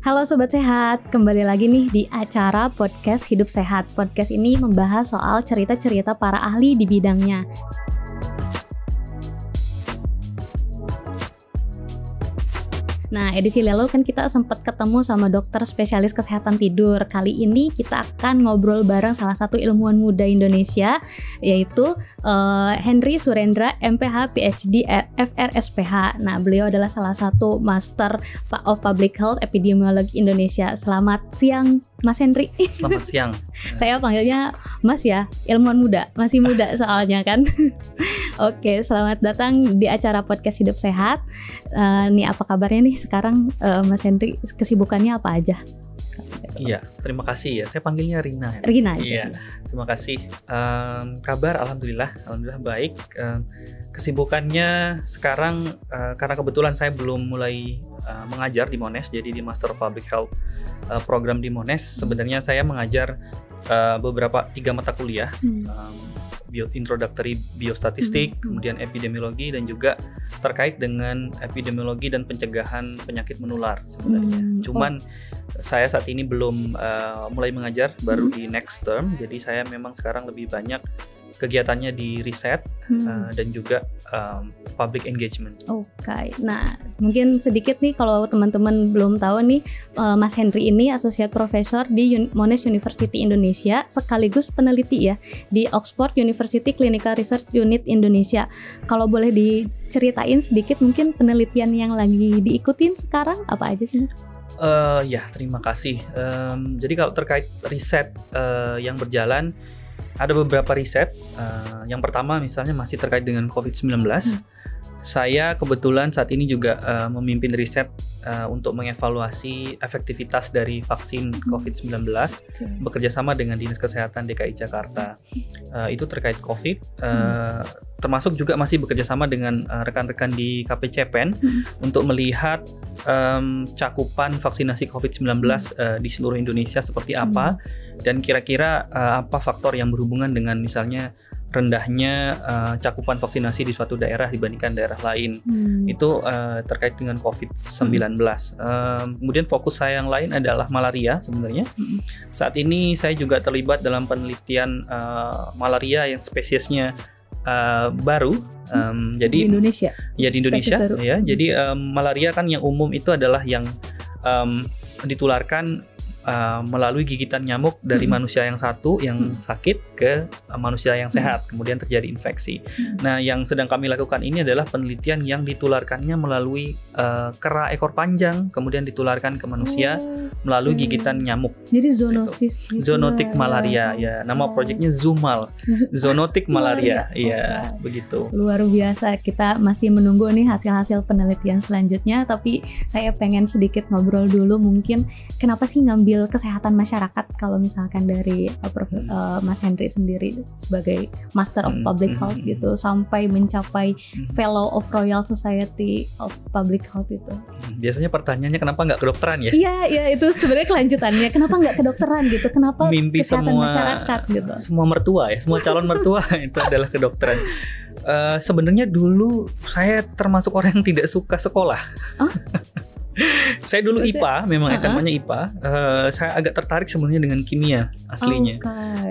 Halo Sobat Sehat, kembali lagi nih di acara podcast Hidup Sehat. Podcast ini membahas soal cerita-cerita para ahli di bidangnya. Nah, edisi lalu kan kita sempat ketemu sama dokter spesialis kesehatan tidur. Kali ini kita akan ngobrol bareng salah satu ilmuwan muda Indonesia, yaitu Henry Surendra, MPH, PhD, FRSPH. Nah, beliau adalah salah satu Master of Public Health Epidemiologi Indonesia. Selamat siang, Mas Henry. Selamat siang. Saya panggilnya Mas ya, ilmuwan muda, masih muda soalnya kan. Oke, selamat datang di acara podcast Hidup Sehat. Nih apa kabarnya nih sekarang, Mas Henry? Kesibukannya apa aja? Iya, terima kasih ya. Saya panggilnya Rina. Rina. Iya, terima kasih. Kabar alhamdulillah baik. Kesibukannya sekarang karena kebetulan saya belum mulai mengajar di Monash, jadi di Master of Public Health program di Monash. Sebenarnya saya mengajar beberapa 3 mata kuliah. Introductory biostatistik, kemudian epidemiologi, dan juga terkait dengan epidemiologi dan pencegahan penyakit menular sebenarnya. Cuman saya saat ini belum mulai mengajar, baru di next term. Jadi saya memang sekarang lebih banyak kegiatannya di riset dan juga public engagement. Oke, nah mungkin sedikit nih kalau teman-teman belum tahu nih, Mas Henry ini Associate Professor di Monash University Indonesia, sekaligus peneliti ya di Oxford University Clinical Research Unit Indonesia. Kalau boleh diceritain sedikit mungkin penelitian yang lagi diikutin sekarang apa aja sih, Mas? Ya, terima kasih. Jadi kalau terkait riset yang berjalan, ada beberapa riset. Yang pertama misalnya masih terkait dengan COVID-19. Saya kebetulan saat ini juga memimpin riset untuk mengevaluasi efektivitas dari vaksin COVID-19, bekerja sama dengan Dinas Kesehatan DKI Jakarta. Itu terkait COVID, termasuk juga masih bekerja sama dengan rekan-rekan di KPCPEN untuk melihat cakupan vaksinasi COVID-19 di seluruh Indonesia seperti apa, dan kira-kira apa faktor yang berhubungan dengan misalnya rendahnya cakupan vaksinasi di suatu daerah dibandingkan daerah lain. Itu terkait dengan COVID-19. Kemudian fokus saya yang lain adalah malaria sebenarnya. Saat ini saya juga terlibat dalam penelitian malaria yang spesiesnya baru. Jadi di Indonesia? Ya, di Indonesia ya. Jadi malaria kan yang umum itu adalah yang ditularkan melalui gigitan nyamuk dari manusia yang satu yang sakit ke manusia yang sehat, kemudian terjadi infeksi. Nah, yang sedang kami lakukan ini adalah penelitian yang ditularkannya melalui kera ekor panjang, kemudian ditularkan ke manusia melalui gigitan nyamuk. Jadi zoonosis gitu. Zoonotic malaria ya. Nama proyeknya Zoomal. Zoonotic malaria. Iya, begitu. Luar biasa. Kita masih menunggu nih hasil-hasil penelitian selanjutnya, tapi saya pengen sedikit ngobrol dulu mungkin kenapa sih ngambil kesehatan masyarakat kalau misalkan dari Mas Henry sendiri sebagai Master of Public Health gitu sampai mencapai Fellow of Royal Society of Public Health itu. Biasanya pertanyaannya kenapa nggak kedokteran ya? Iya itu sebenarnya kelanjutannya. Kenapa nggak kedokteran gitu? Kenapa mimpi kesehatan semua masyarakat gitu? Semua mertua ya, semua calon mertua itu adalah kedokteran. Sebenarnya dulu saya termasuk orang yang tidak suka sekolah. Saya dulu IPA, memang SMA-nya IPA. Saya agak tertarik sebenarnya dengan kimia aslinya.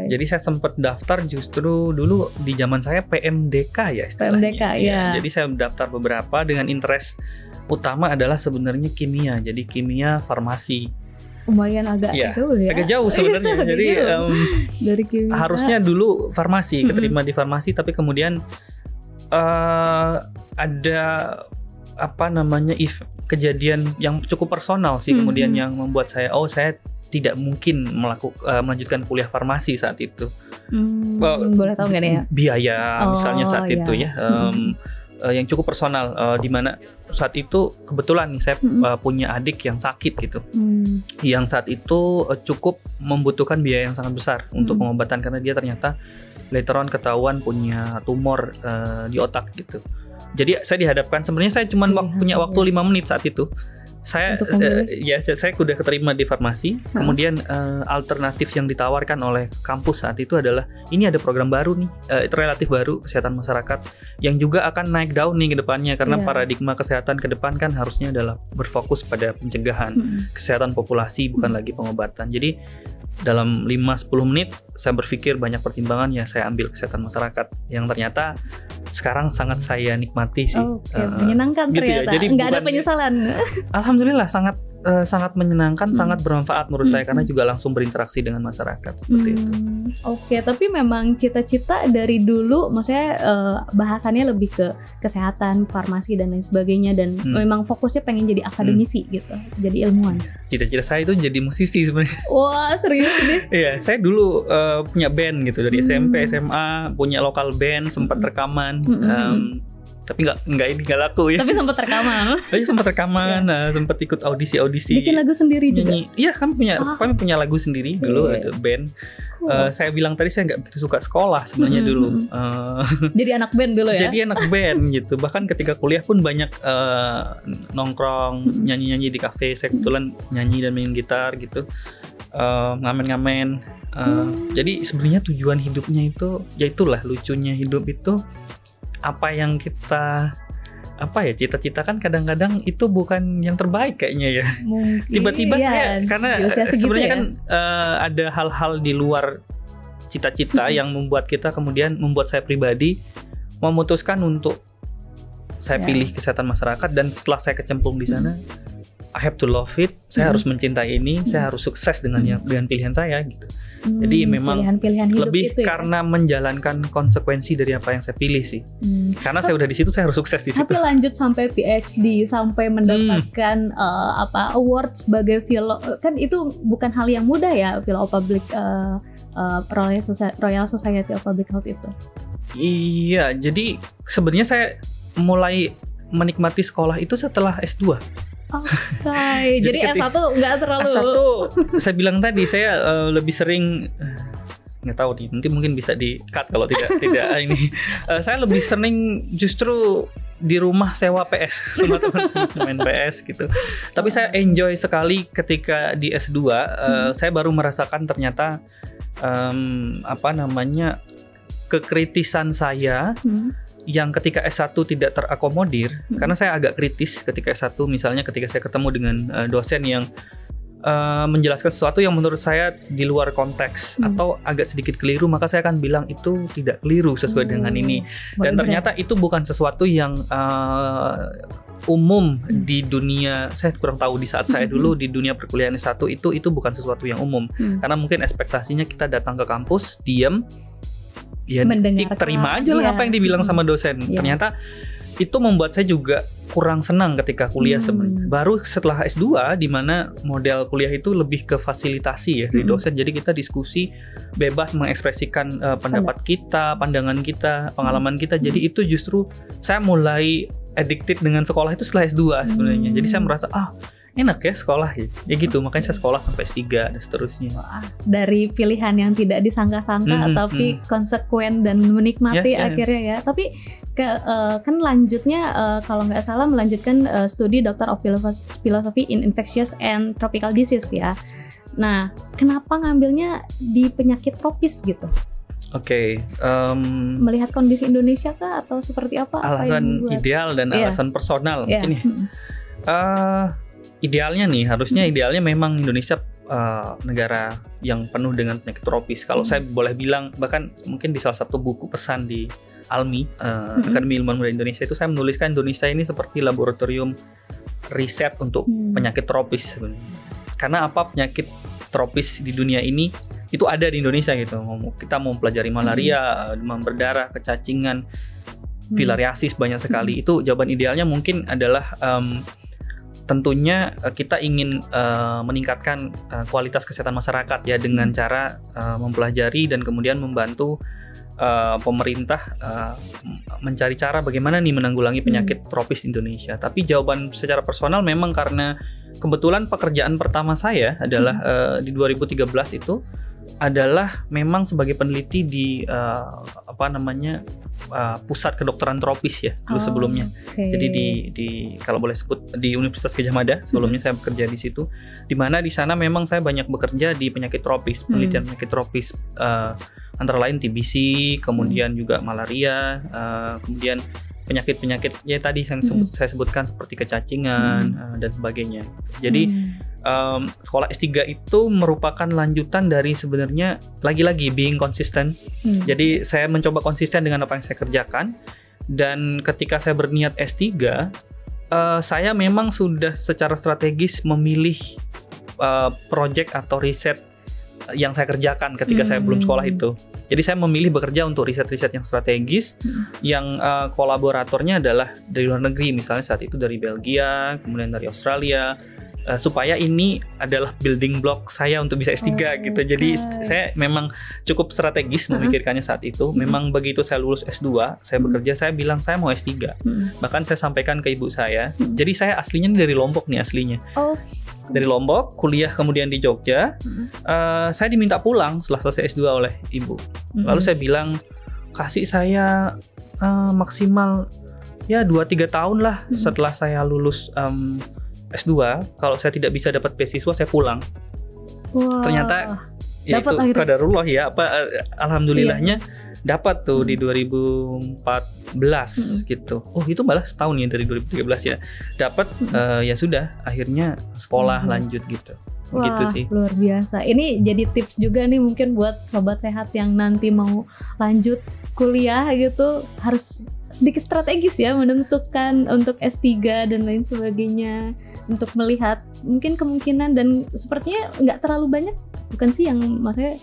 Jadi saya sempat daftar justru dulu di zaman saya PMDK ya istilahnya. PMDK ya. Jadi saya daftar beberapa dengan interest utama adalah sebenarnya kimia. Jadi kimia farmasi. Lumayan agak jauh ya. Agak jauh sebenarnya. Jadi dari kimia. Harusnya dulu farmasi, keterima di farmasi, tapi kemudian ada kejadian yang cukup personal sih kemudian yang membuat saya tidak mungkin melanjutkan kuliah farmasi saat itu. Boleh tahu nggak nih ya? Biaya misalnya saat itu ya. Yang cukup personal, di mana saat itu kebetulan nih saya punya adik yang sakit gitu, yang saat itu cukup membutuhkan biaya yang sangat besar untuk pengobatan karena dia ternyata later on ketahuan punya tumor di otak gitu. Jadi saya dihadapkan, sebenarnya saya cuma punya waktu 5 menit saat itu. Saya untuk memilih? saya udah keterima di farmasi. Kemudian alternatif yang ditawarkan oleh kampus saat itu adalah ini ada program baru nih, relatif baru, kesehatan masyarakat, yang juga akan naik daun nih ke depannya, karena paradigma kesehatan ke depan kan harusnya adalah berfokus pada pencegahan, kesehatan populasi, bukan lagi pengobatan. Jadi dalam 5-10 menit saya berpikir banyak pertimbangan, ya saya ambil kesehatan masyarakat yang ternyata sekarang sangat saya nikmati sih. Menyenangkan gitu ternyata. Ya. Jadi nggak ada penyesalan. Alhamdulillah sangat menyenangkan, sangat bermanfaat menurut saya, karena juga langsung berinteraksi dengan masyarakat seperti itu. Oke, tapi memang cita-cita dari dulu, maksudnya bahasannya lebih ke kesehatan, farmasi dan lain sebagainya, dan memang fokusnya pengen jadi akademisi gitu, jadi ilmuwan. Cita-cita saya itu jadi musisi sebenarnya. Wah, serius nih? Iya, saya dulu punya band gitu dari SMP, SMA, punya lokal band, sempat rekaman. Tapi nggak laku ya. Tapi sempat rekaman. Sempat rekaman, sempat ikut audisi. Bikin lagu sendiri juga. Iya, kami punya lagu sendiri dulu, ada band. Saya bilang tadi saya nggak begitu suka sekolah sebenarnya dulu. Jadi anak band dulu ya. Jadi anak band gitu. Bahkan ketika kuliah pun banyak nongkrong, nyanyi-nyanyi di kafe. Saya kebetulan nyanyi dan main gitar gitu. Ngamen-ngamen. Jadi sebenarnya tujuan hidupnya itu, ya itulah lucunya hidup itu, apa yang kita cita-cita kan kadang-kadang itu bukan yang terbaik kayaknya ya. Mungkin, tiba-tiba saya karena sebenarnya kan ada hal-hal di luar cita-cita yang membuat saya pribadi memutuskan untuk saya pilih kesehatan masyarakat, dan setelah saya kecemplung di sana, I have to love it. Saya harus mencintai ini. Saya harus sukses dengan pilihan saya gitu. Jadi memang pilihan hidup lebih itu, karena menjalankan konsekuensi dari apa yang saya pilih sih. Karena saya udah di situ, saya harus sukses di situ. Tapi lanjut sampai PhD, sampai mendapatkan award sebagai kan itu bukan hal yang mudah ya, Fellow of Public Royal Society of Public Health itu. Iya, jadi sebenarnya saya mulai menikmati sekolah itu setelah S2. Jadi S1 nggak terlalu. S1 saya bilang tadi saya lebih sering, nggak tahu nih, nanti mungkin bisa di cut kalau tidak ini. Saya lebih sering justru di rumah sewa PS sama teman-teman main PS gitu. Tapi saya enjoy sekali ketika di S2. Saya baru merasakan ternyata kekritisan saya yang ketika S1 tidak terakomodir, karena saya agak kritis ketika S1, misalnya ketika saya ketemu dengan dosen yang menjelaskan sesuatu yang menurut saya di luar konteks atau agak sedikit keliru, maka saya akan bilang itu tidak keliru sesuai dengan ini. Dan ternyata itu bukan sesuatu yang umum di dunia. Saya kurang tahu di saat saya dulu di dunia perkuliahan S1 itu bukan sesuatu yang umum, karena mungkin ekspektasinya kita datang ke kampus, diam, ya terima aja lah apa yang dibilang sama dosen. Ternyata itu membuat saya juga kurang senang ketika kuliah sebenarnya. Baru setelah S2 di mana model kuliah itu lebih ke fasilitasi ya dari dosen. Jadi kita diskusi bebas mengekspresikan pendapat kita, pandangan kita, pengalaman kita. Jadi itu justru saya mulai addicted dengan sekolah itu setelah S2 sebenarnya. Jadi saya merasa enak ya sekolah ya gitu, makanya saya sekolah sampai S3 dan seterusnya. Dari pilihan yang tidak disangka-sangka tapi konsekuen dan menikmati akhirnya ya. Tapi kan lanjutnya kalau nggak salah melanjutkan studi Doctor of Philosophy in Infectious and Tropical Disease ya. Nah, kenapa ngambilnya di penyakit tropis gitu? Oke, melihat kondisi Indonesia kah atau seperti apa? Alasan ideal dan alasan personal mungkin ya. Idealnya memang Indonesia negara yang penuh dengan penyakit tropis. Kalau saya boleh bilang, bahkan mungkin di salah satu buku pesan di ALMI, Akademi Ilmuwan Muda Indonesia, itu saya menuliskan Indonesia ini seperti laboratorium riset untuk penyakit tropis sebenarnya. Karena penyakit tropis di dunia ini itu ada di Indonesia gitu. Kita mau pelajari malaria, demam berdarah, kecacingan, filariasis, banyak sekali. Itu jawaban idealnya mungkin adalah tentunya kita ingin meningkatkan kualitas kesehatan masyarakat ya dengan cara mempelajari dan kemudian membantu pemerintah mencari cara bagaimana nih menanggulangi penyakit tropis di Indonesia. Tapi jawaban secara personal memang karena kebetulan pekerjaan pertama saya adalah di 2013 itu adalah memang sebagai peneliti di pusat kedokteran tropis ya dulu sebelumnya. Okay. Jadi di kalau boleh sebut di Universitas Gadjah Mada sebelumnya saya bekerja di situ. Di mana di sana memang saya banyak bekerja di penyakit tropis, penelitian penyakit tropis antara lain TBC, kemudian juga malaria, kemudian penyakit-penyakit ya tadi yang saya sebutkan seperti kecacingan dan sebagainya. Jadi sekolah S3 itu merupakan lanjutan dari sebenarnya lagi-lagi being consistent. Jadi saya mencoba konsisten dengan apa yang saya kerjakan, dan ketika saya berniat S3 saya memang sudah secara strategis memilih project atau riset yang saya kerjakan ketika saya belum sekolah itu. Jadi saya memilih bekerja untuk riset-riset yang strategis, yang kolaboratornya adalah dari luar negeri, misalnya saat itu dari Belgia, kemudian dari Australia, supaya ini adalah building block saya untuk bisa S3 gitu. Jadi saya memang cukup strategis memikirkannya saat itu. Memang begitu saya lulus S2, saya bekerja, saya bilang saya mau S3. Bahkan saya sampaikan ke ibu saya. Jadi saya aslinya dari Lombok nih aslinya. Dari Lombok, kuliah kemudian di Jogja. Saya diminta pulang setelah selesai S2 oleh ibu. Lalu saya bilang, kasih saya maksimal ya 2-3 tahun lah setelah saya lulus S2. Kalau saya tidak bisa dapat beasiswa, saya pulang. Ternyata ya itu qadarullah ya, alhamdulillahnya dapat tuh di 2014 gitu. Oh, itu malah setahun ya dari 2013 ya. Dapat ya sudah, akhirnya sekolah lanjut gitu. Wah, gitu sih. Luar biasa. Ini jadi tips juga nih mungkin buat sobat sehat yang nanti mau lanjut kuliah gitu, harus sedikit strategis ya menentukan untuk S3 dan lain sebagainya, untuk melihat mungkin kemungkinan, dan sepertinya nggak terlalu banyak, bukan sih yang maksudnya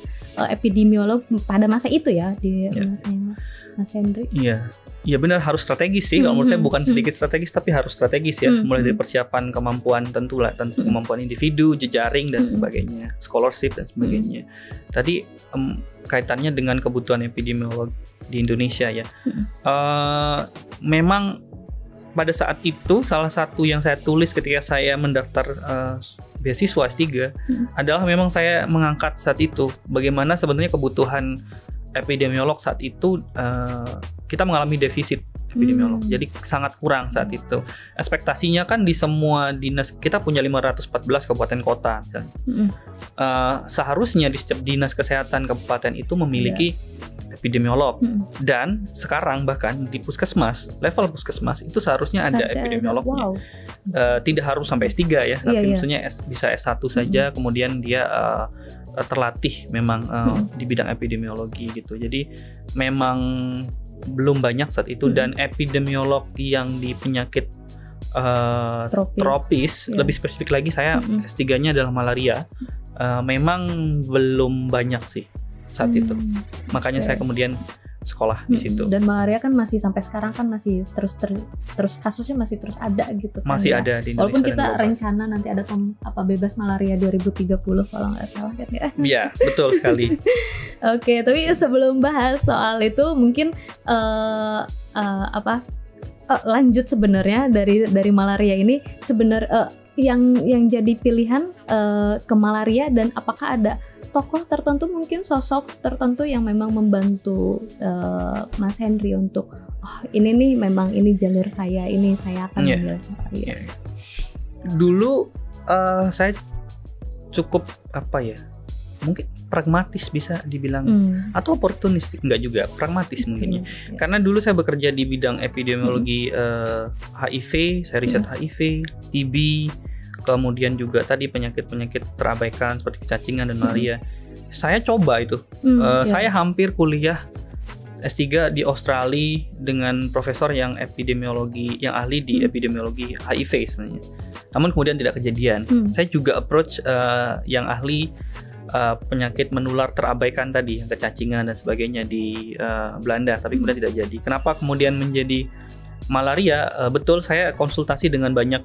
epidemiolog pada masa itu ya di masanya Mas Hendry. Iya benar, harus strategis sih. Kalau menurut saya bukan sedikit strategis, tapi harus strategis ya. Mulai dari persiapan kemampuan tentu kemampuan individu, jejaring dan sebagainya, scholarship dan sebagainya. Tadi kaitannya dengan kebutuhan epidemiolog di Indonesia ya. Memang pada saat itu salah satu yang saya tulis ketika saya mendaftar beasiswa S3 adalah memang saya mengangkat saat itu bagaimana sebenarnya kebutuhan epidemiolog saat itu. Kita mengalami defisit epidemiolog, jadi sangat kurang saat itu. Ekspektasinya kan di semua dinas, kita punya 514 kabupaten kota seharusnya di setiap dinas kesehatan kabupaten itu memiliki epidemiolog. Dan sekarang bahkan di puskesmas, level puskesmas itu seharusnya ada epidemiolognya. Tidak harus sampai S3 ya, tapi maksudnya bisa S1 saja, kemudian dia terlatih memang di bidang epidemiologi gitu. Jadi memang belum banyak saat itu, dan epidemiolog yang di penyakit tropis lebih spesifik lagi, saya S3-nya adalah malaria, memang belum banyak sih saat itu. Makanya saya kemudian sekolah di situ. Dan malaria kan masih sampai sekarang kan masih terus kasusnya masih terus ada gitu kan. Masih ada di Indonesia. Walaupun kita rencana nanti ada bebas malaria 2030 kalau nggak salah kan ya. Iya, betul sekali. Oke, tapi sebelum bahas soal itu mungkin lanjut sebenarnya dari malaria ini sebenarnya yang jadi pilihan ke malaria, dan apakah ada tokoh tertentu, mungkin sosok tertentu yang memang membantu Mas Hendry untuk ini nih memang ini jalur saya, ini saya akan menjalur malaria. Dulu saya cukup mungkin pragmatis bisa dibilang, atau oportunistik, enggak juga, pragmatis mungkin ya. Karena dulu saya bekerja di bidang epidemiologi HIV, saya riset HIV, TB, kemudian juga tadi penyakit-penyakit terabaikan seperti kecacingan dan malaria. Saya coba itu. Saya hampir kuliah S3 di Australia dengan profesor yang epidemiologi, yang ahli di epidemiologi HIV sebenarnya. Namun kemudian tidak kejadian. Saya juga approach yang ahli penyakit menular terabaikan tadi, yang kecacingan dan sebagainya di Belanda, tapi kemudian tidak jadi. Kenapa kemudian menjadi malaria? Betul, saya konsultasi dengan banyak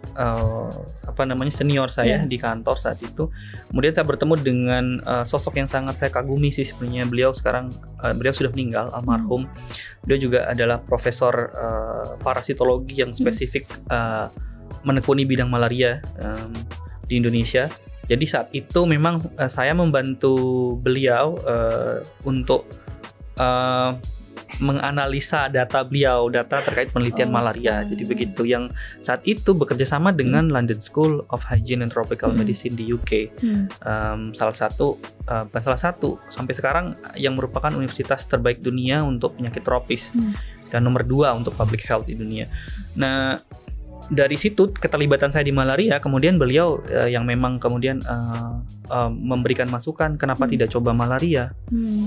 senior saya di kantor saat itu. Kemudian saya bertemu dengan sosok yang sangat saya kagumi sih sebenarnya. Beliau sudah meninggal, almarhum. Beliau juga adalah profesor parasitologi yang spesifik menekuni bidang malaria di Indonesia. Jadi saat itu memang saya membantu beliau untuk menganalisa data beliau, data terkait penelitian malaria. Jadi begitu, yang saat itu bekerja sama dengan London School of Hygiene and Tropical Medicine di UK. Salah satu sampai sekarang yang merupakan universitas terbaik dunia untuk penyakit tropis dan nomor 2 untuk public health di dunia. Nah, dari situ keterlibatan saya di malaria, kemudian beliau yang memang kemudian memberikan masukan kenapa tidak coba malaria.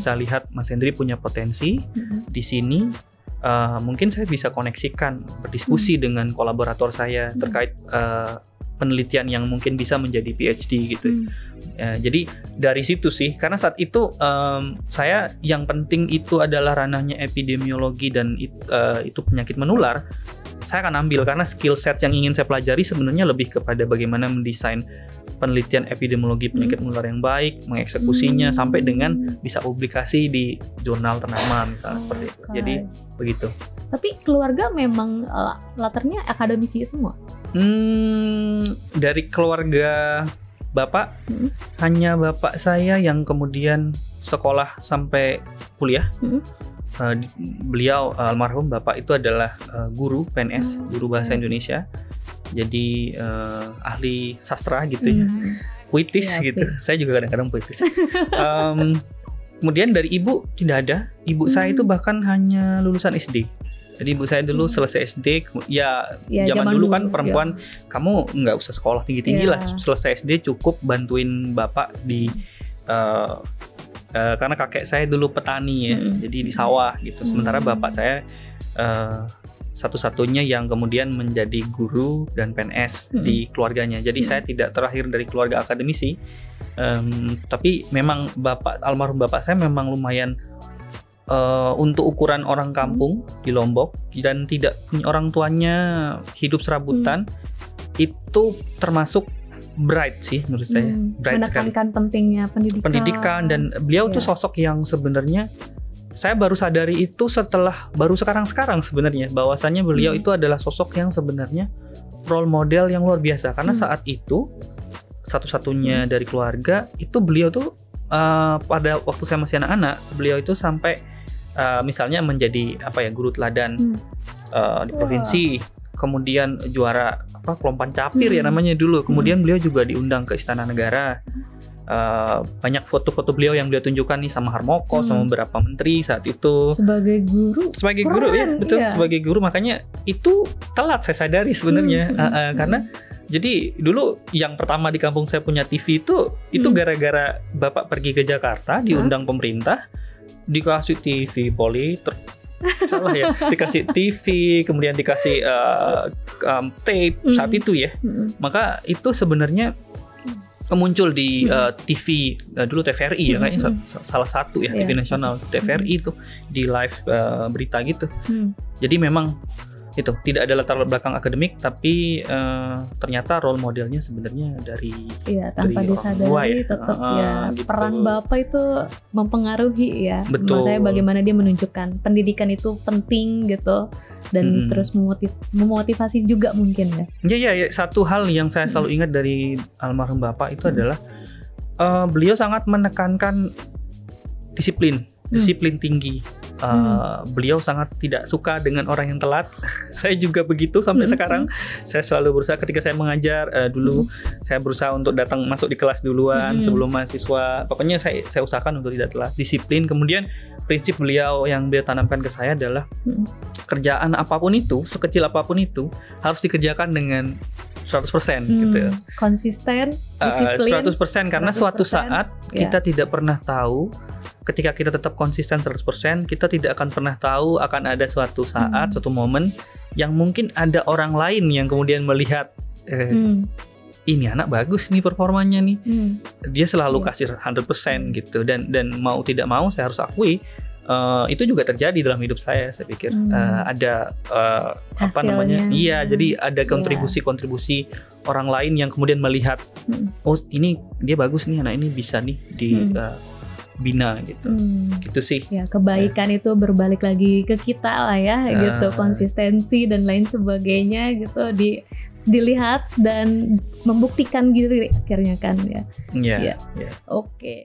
Saya lihat Mas Hendri punya potensi di sini, mungkin saya bisa koneksikan, berdiskusi dengan kolaborator saya terkait penelitian yang mungkin bisa menjadi PhD gitu. Jadi dari situ sih, karena saat itu saya yang penting itu adalah ranahnya epidemiologi dan itu penyakit menular. Saya akan ambil karena skill set yang ingin saya pelajari sebenarnya lebih kepada bagaimana mendesain penelitian epidemiologi penyakit menular yang baik, mengeksekusinya sampai dengan bisa publikasi di jurnal ternama misalnya seperti itu. Jadi begitu. Tapi keluarga memang latarnya akademisi semua? Dari keluarga bapak, hanya bapak saya yang kemudian sekolah sampai kuliah. Beliau almarhum bapak itu adalah guru PNS, guru bahasa Indonesia. Jadi ahli sastra gitu ya. Puitis gitu. Saya juga kadang-kadang puitis. Kemudian dari ibu tidak ada. Ibu saya itu bahkan hanya lulusan SD. Jadi ibu saya dulu selesai SD, ya zaman dulu kan perempuan kamu nggak usah sekolah tinggi-tinggi lah. Selesai SD cukup bantuin bapak di karena kakek saya dulu petani ya, jadi di sawah gitu. Sementara bapak saya satu-satunya yang kemudian menjadi guru dan PNS di keluarganya. Jadi saya tidak terlahir dari keluarga akademisi, tapi memang almarhum bapak saya memang lumayan untuk ukuran orang kampung di Lombok dan tidak punya orang tuanya hidup serabutan, itu termasuk bright sih menurut saya. Bright sekali. Menekankan pentingnya pendidikan dan beliau tuh sosok yang sebenarnya saya baru sadari itu baru sekarang sebenarnya, bahwasannya beliau itu adalah sosok yang sebenarnya role model yang luar biasa, karena saat itu satu-satunya dari keluarga itu beliau tuh pada waktu saya masih anak-anak, beliau itu sampai misalnya menjadi guru teladan di provinsi, kemudian juara kelompan capir ya namanya dulu. Kemudian beliau juga diundang ke Istana Negara. Banyak foto-foto beliau yang beliau tunjukkan nih sama Harmoko, sama beberapa menteri saat itu. Sebagai guru ya, betul. Sebagai guru, makanya itu telat saya sadari sebenarnya. Karena jadi dulu yang pertama di kampung saya punya TV itu gara-gara bapak pergi ke Jakarta, diundang pemerintah, dikasih TV Politer. Salah ya, dikasih TV, kemudian dikasih tape saat itu ya. Maka itu sebenarnya muncul di TV dulu TVRI ya, kayaknya salah satu ya, TV nasional TVRI itu di live berita gitu. Jadi memang itu tidak ada latar belakang akademik, tapi ternyata role modelnya sebenarnya dari tanpa disadari tetap gitu. Peran bapak itu mempengaruhi ya. Betul. Makanya bagaimana dia menunjukkan pendidikan itu penting gitu, dan terus memotivasi juga mungkin ya. Ya, satu hal yang saya selalu ingat dari almarhum bapak itu adalah beliau sangat menekankan disiplin tinggi. Beliau sangat tidak suka dengan orang yang telat. Saya juga begitu sampai sekarang. Saya selalu berusaha ketika saya mengajar dulu, saya berusaha untuk masuk di kelas duluan sebelum mahasiswa. Pokoknya saya usahakan untuk tidak telat, disiplin. Kemudian prinsip beliau yang beliau tanamkan ke saya adalah kerjaan apapun itu, sekecil apapun itu, harus dikerjakan dengan 100% gitu. Konsisten, disiplin. 100% karena suatu saat kita tidak pernah tahu. Ketika kita tetap konsisten 100%, kita tidak akan pernah tahu akan ada suatu saat, suatu momen yang mungkin ada orang lain yang kemudian melihat ini anak bagus nih performanya nih. Dia selalu kasih 100% gitu, dan mau tidak mau saya harus akui itu juga terjadi dalam hidup saya pikir. Ada jadi ada kontribusi orang lain yang kemudian melihat, oh ini dia bagus nih, anak ini bisa nih bina gitu. Gitu sih. Ya, kebaikan itu berbalik lagi ke kita lah ya, gitu. Konsistensi dan lain sebagainya gitu dilihat dan membuktikan diri akhirnya kan ya. Iya. Oke.